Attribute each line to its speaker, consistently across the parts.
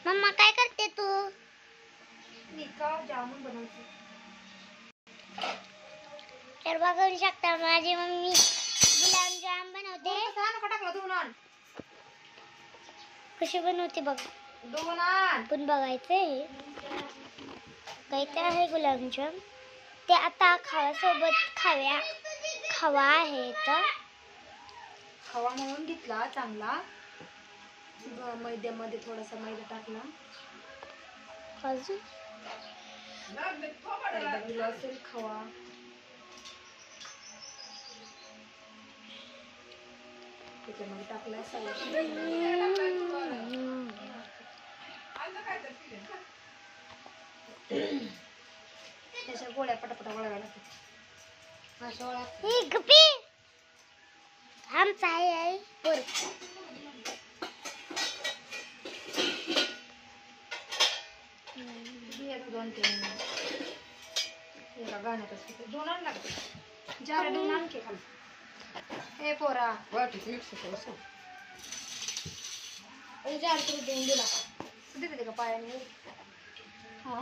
Speaker 1: Mamma काय करते तू?
Speaker 2: मी का जामुन बनवते.
Speaker 1: तर बघू शकता माझी मम्मी गुलाबजाम बनवते.
Speaker 2: टाकला दोन आण.
Speaker 1: कशी बनवते बघ.
Speaker 2: दोन आण.
Speaker 1: पण बघायचंय काय ते आहे गुलाबजाम. ते आता खावासोबत खवा आहे तर
Speaker 2: खवा म्हणून घेतला चांगला. मैद्यामध्ये थोडासा मैदा टाकला.
Speaker 1: अजून
Speaker 2: दिला असेल खवा. त्याच्यामध्ये टाकला त्याच्या गोळ्या पटापटा वळायला लागतात. अशा वळा
Speaker 1: आमचा आहे बर.
Speaker 2: दोन तीन एका गाण्यातच दोन आण लागते. जार दोन आणखी खाली. ए पोरा जार तुला देऊन दिला देते का पायाने. हा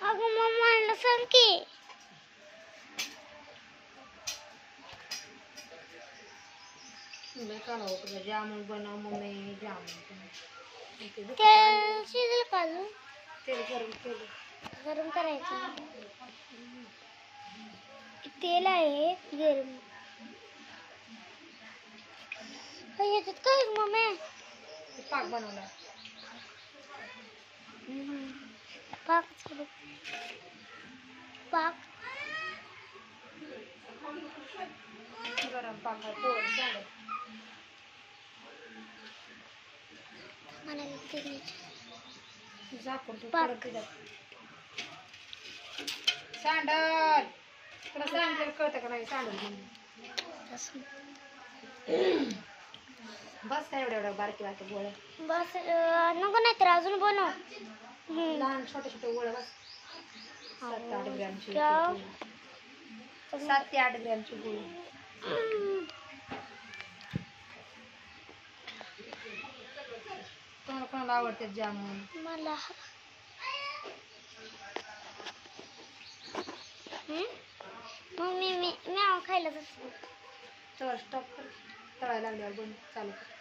Speaker 1: अगं मम्मा सांग की.
Speaker 2: जामुन बनव मम्मी जामुन.
Speaker 1: तेल शिजलं का अजून?
Speaker 2: तेल गरम केलं.
Speaker 1: गरम करायचं. तेल आहे गरम. ह्याच्यात काय मम्मी?
Speaker 2: पाक बनवला.
Speaker 1: पाक चालू. पाक
Speaker 2: गरम पाक आहे. पोळं झालं.
Speaker 1: मला
Speaker 2: झाकून तू पडत दिलं. सांडल तुला सांगितलं कळतं का नाही? सांडल बस काय एवढ्या बारकी बारकी गोळ्या.
Speaker 1: बस नको नाही तर अजून बनव.
Speaker 2: लहान छोटे छोटे गोळ्या बस. 7 ते 8 ग्रॅमची. 7 ते 8 ग्रॅमची गोळी. कोणाला आवडते जामुन?
Speaker 1: मला मम्मी मी खायला तर
Speaker 2: स्टॉप कर. तळायला लागल्यावर बंद चालू कर.